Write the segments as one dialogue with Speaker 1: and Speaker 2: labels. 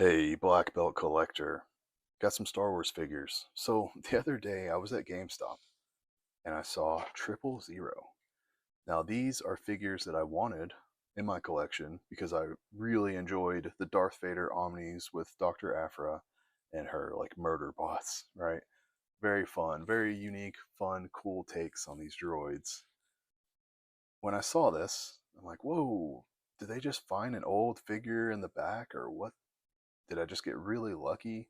Speaker 1: Hey, black belt collector. Got some Star Wars figures. So the other day I was at GameStop and I saw 000. Now these are figures that I wanted in my collection because I really enjoyed the Darth Vader Omnis with Dr. Aphra and her like murder bots, right? Very fun, very unique, fun, cool takes on these droids. When I saw this, I'm like, whoa, did they just find an old figure in the back or what? Did I just get really lucky?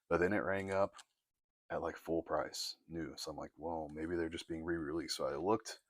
Speaker 1: But then it rang up at like full price, new. So I'm like, well, maybe they're just being re-released. So I looked,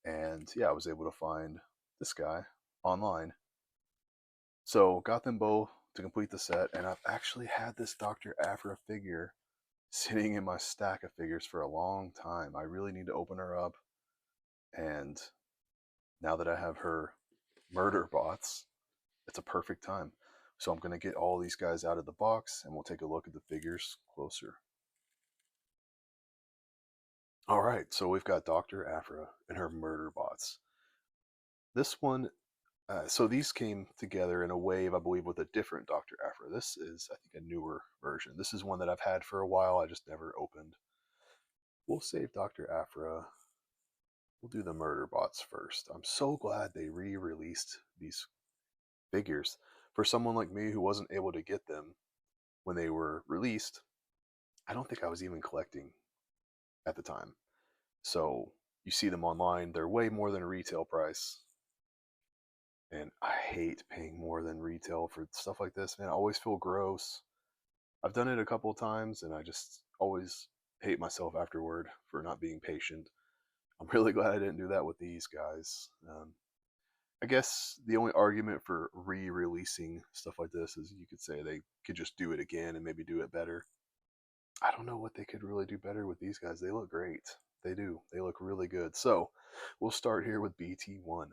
Speaker 1: and yeah, I was able to find this guy online. So got them both to complete the set, and I've actually had this Dr. Aphra figure sitting in my stack of figures for a long time. I really need to open her up, and now that I have her murder bots, it's a perfect time. So I'm going to get all these guys out of the box, and we'll take a look at the figures closer. All right, so we've got Dr. Aphra and her murder bots. This one, so these came together in a wave, I believe, with a different Dr. Aphra. This is, I think, a newer version. This is one that I've had for a while. I just never opened. We'll save Dr. Aphra. We'll do the murder bots first. I'm so glad they re-released these figures. For someone like me who wasn't able to get them when they were released, I don't think I was even collecting at the time. So you see them online, they're way more than a retail price. And I hate paying more than retail for stuff like this, man. I always feel gross. I've done it a couple of times and I just always hate myself afterward for not being patient. I'm really glad I didn't do that with these guys. I guess the only argument for re releasing stuff like this is you could say they could just do it again and maybe do it better. I don't know what they could really do better with these guys. They look great. They do. They look really good. So we'll start here with BT1.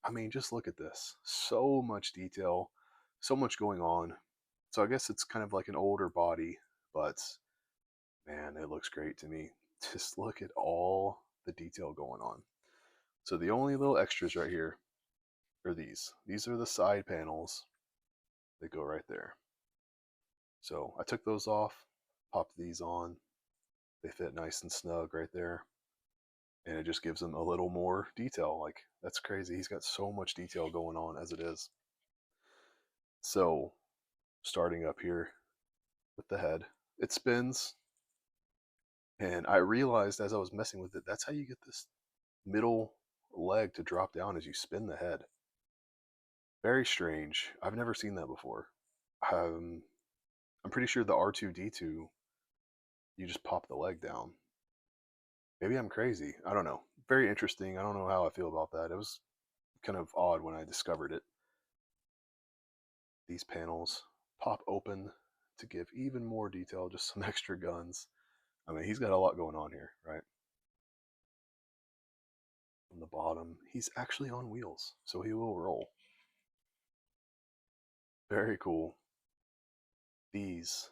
Speaker 1: I mean, just look at this. So much detail, so much going on. So I guess it's kind of like an older body, but man, it looks great to me. Just look at all the detail going on. So the only little extras right here are these. These are the side panels that go right there. So I took those off, popped these on. They fit nice and snug right there. And it just gives them a little more detail. Like, that's crazy. He's got so much detail going on as it is. So, starting up here with the head, it spins. And I realized as I was messing with it, that's how you get this middle leg to drop down as you spin the head. Very strange. I've never seen that before. Um, I'm pretty sure the R2D2, you just pop the leg down. Maybe I'm crazy. I don't know. Very interesting. I don't know how I feel about that. It was kind of odd when I discovered it. These panels pop open to give even more detail, just some extra guns. I mean, he's got a lot going on here, right? On the bottom, he's actually on wheels, so he will roll. Very cool. These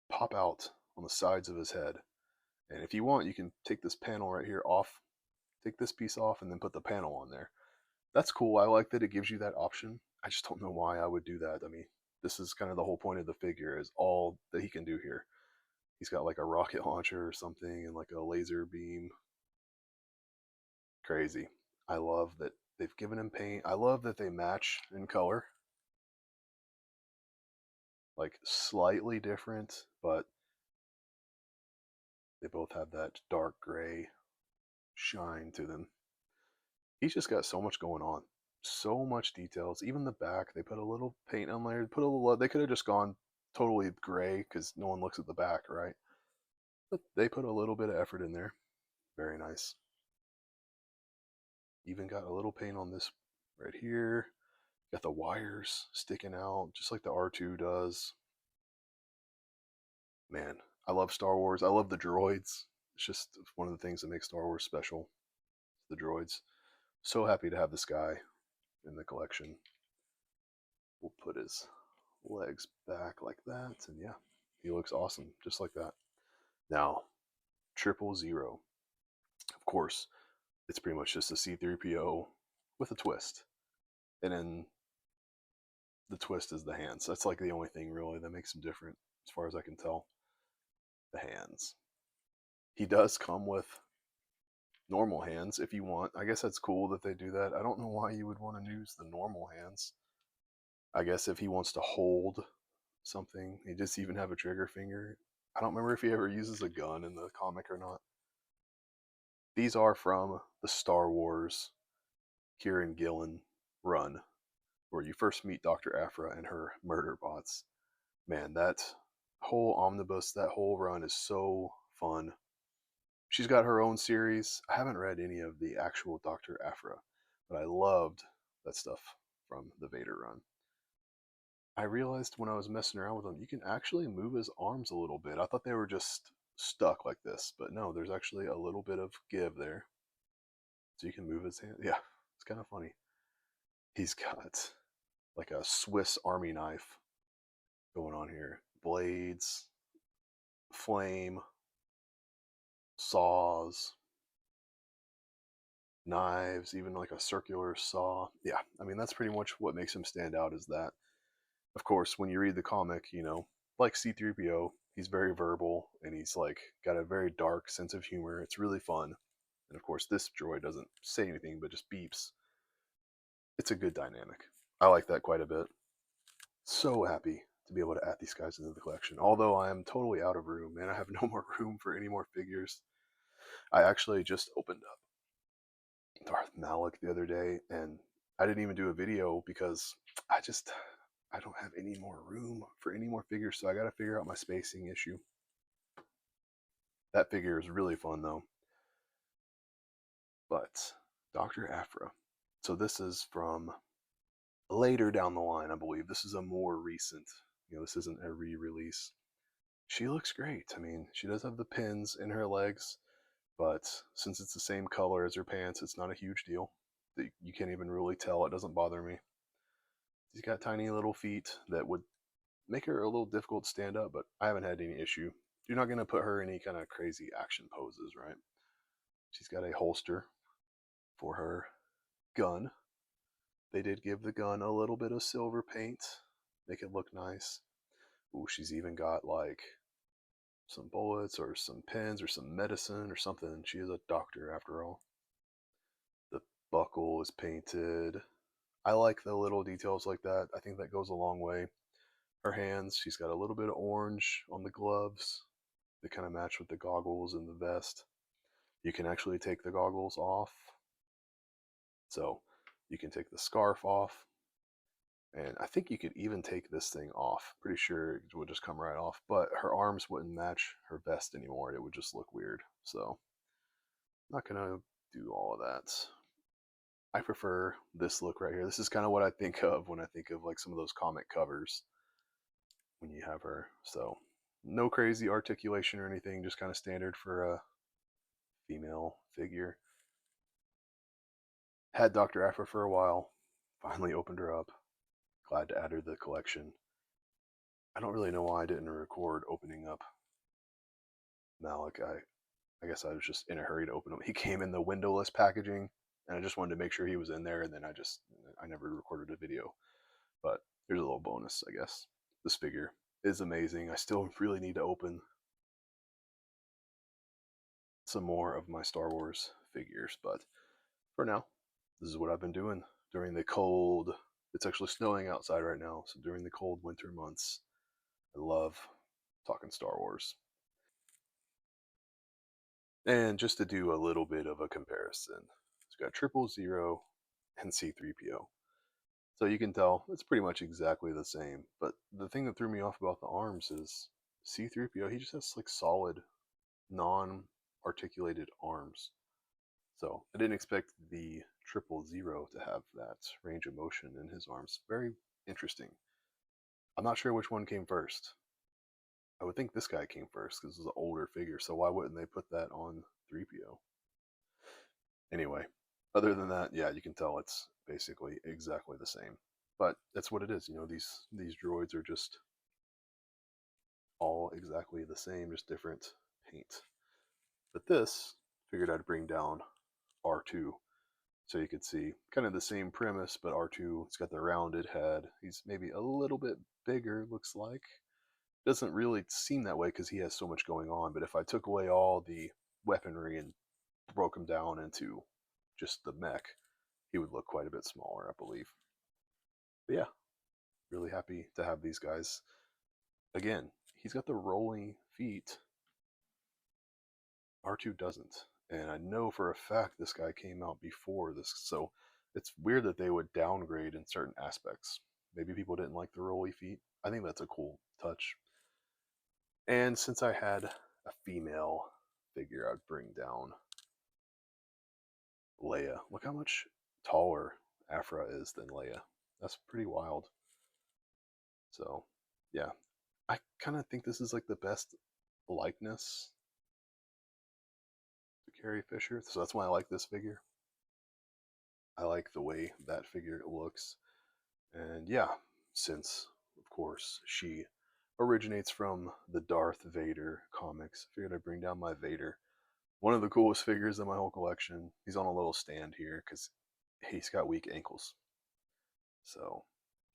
Speaker 1: pop out on the sides of his head. And if you want, you can take this panel right here off, take this piece off, and then put the panel on there. That's cool. I like that it gives you that option. I just don't know why I would do that. I mean, this is kind of the whole point of the figure is all that he can do here. He's got like a rocket launcher or something and like a laser beam. Crazy. I love that they've given him paint. I love that they match in color. Like slightly different, but they both have that dark gray shine to them. He's just got so much going on. So much details. Even the back, they put a little paint on there. Put a little. They could have just gone totally gray because no one looks at the back, right? But they put a little bit of effort in there. Very nice. Even got a little paint on this right here. Got the wires sticking out, just like the R2 does. Man, I love Star Wars. I love the droids. It's just one of the things that makes Star Wars special. The droids. So happy to have this guy in the collection. We'll put his legs back like that, and yeah, he looks awesome, just like that. Now, 000. Of course, it's pretty much just a C3PO with a twist. And then The twist is the hands. That's like the only thing really that makes him different, as far as I can tell. The hands. He does come with normal hands if you want. I guess that's cool that they do that. I don't know why you would want to use the normal hands. I guess if he wants to hold something, he just even have a trigger finger. I don't remember if he ever uses a gun in the comic or not. These are from the Star Wars Kieran Gillen run, where you first meet Dr. Aphra and her murder bots. Man, that whole omnibus, that whole run is so fun. She's got her own series. I haven't read any of the actual Dr. Aphra, but I loved that stuff from the Vader run. I realized when I was messing around with them, you can actually move his arms a little bit. I thought they were just stuck like this, but no, there's actually a little bit of give there. So you can move his hand. Yeah, it's kind of funny. He's got like a Swiss Army knife going on here. Blades, flame, saws, knives, even like a circular saw. Yeah, I mean, that's pretty much what makes him stand out is that. Of course, when you read the comic, like C3PO, he's very verbal and he's like got a very dark sense of humor. It's really fun. And of course, this droid doesn't say anything but just beeps. It's a good dynamic. I like that quite a bit. So happy to be able to add these guys into the collection. Although I am totally out of room and I have no more room for any more figures. I actually just opened up Darth Malik the other day and I didn't even do a video because I don't have any more room for any more figures, so I got to figure out my spacing issue. That figure is really fun though. But Dr. Aphra. So this is from later down the line, I believe. This is a more recent, this isn't a re-release. She looks great. I mean, she does have the pins in her legs, but since it's the same color as her pants, it's not a huge deal. You can't even really tell. It doesn't bother me. She's got tiny little feet that would make her a little difficult to stand up, but I haven't had any issue. You're not going to put her in any kind of crazy action poses, right? She's got a holster for her gun. They did give the gun a little bit of silver paint, make it look nice. Ooh, she's even got like some bullets or some pins or some medicine or something. She is a doctor after all. The buckle is painted. I like the little details like that. I think that goes a long way. Her hands, she's got a little bit of orange on the gloves. They kind of match with the goggles and the vest. You can actually take the goggles off. So you can take the scarf off. And I think you could even take this thing off. Pretty sure it would just come right off. But her arms wouldn't match her vest anymore. It would just look weird. So I'm not going to do all of that. I prefer this look right here. This is kind of what I think of when I think of like some of those comic covers when you have her. So no crazy articulation or anything, just kind of standard for a female figure. Had Dr. Aphra for a while, finally opened her up. Glad to add her to the collection. I don't really know why I didn't record opening up Malik. I guess I was just in a hurry to open him. He came in the windowless packaging, and I just wanted to make sure he was in there, and then I never recorded a video. But here's a little bonus, I guess. This figure is amazing. I still really need to open some more of my Star Wars figures, but for now, this is what I've been doing during the cold. It's actually snowing outside right now, so during the cold winter months, I love talking Star Wars. And just to do a little bit of a comparison, it's got 000 and C3PO. So you can tell it's pretty much exactly the same. But the thing that threw me off about the arms is C3PO, he just has like solid, non articulated arms. So I didn't expect the 000 to have that range of motion in his arms. Very interesting. I'm not sure which one came first. I would think this guy came first because it's an older figure, so why wouldn't they put that on 3PO? Anyway, other than that, yeah, you can tell it's basically exactly the same. But that's what it is. These droids are just all exactly the same, just different paint. But this figured I'd bring down R2. So you could see kind of the same premise, but R2, it's got the rounded head. He's maybe a little bit bigger, looks like. Doesn't really seem that way because he has so much going on, but if I took away all the weaponry and broke him down into just the mech, he would look quite a bit smaller, I believe. But yeah, really happy to have these guys. Again, he's got the rolling feet. R2 doesn't. And I know for a fact this guy came out before this, so it's weird that they would downgrade in certain aspects. Maybe people didn't like the rolly feet. I think that's a cool touch. And since I had a female figure, I'd bring down Leia. Look how much taller Aphra is than Leia. That's pretty wild. So, yeah, I kind of think this is like the best likeness to Carrie Fisher. So that's why I like this figure. I like the way that figure looks. And yeah, since, of course, she originates from the Darth Vader comics, I figured I'd bring down my Vader. One of the coolest figures in my whole collection. He's on a little stand here because he's got weak ankles. So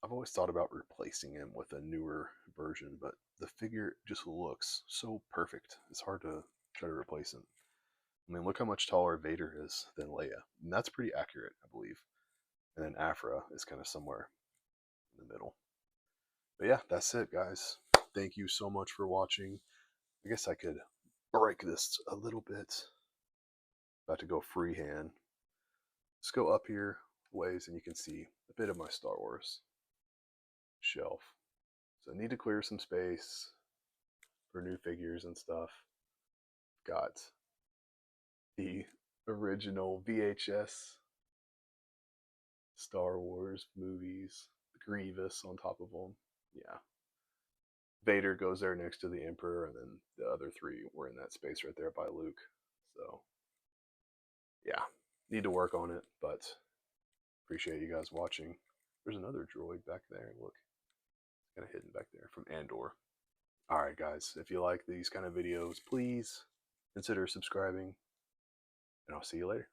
Speaker 1: I've always thought about replacing him with a newer version, but the figure just looks so perfect. It's hard to try to replace him. I mean, look how much taller Vader is than Leia. And that's pretty accurate, I believe. And then Aphra is kind of somewhere in the middle. But yeah, that's it, guys. Thank you so much for watching. I guess I could break this a little bit. About to go freehand. Let's go up here ways and you can see a bit of my Star Wars shelf. So I need to clear some space for new figures and stuff. Got the original VHS Star Wars movies, Grievous on top of them. Yeah. Vader goes there next to the Emperor, and then the other three were in that space right there by Luke. So, yeah, need to work on it, but appreciate you guys watching. There's another droid back there. Look, kind of hidden back there from Andor. All right, guys, if you like these kind of videos, please consider subscribing, and I'll see you later.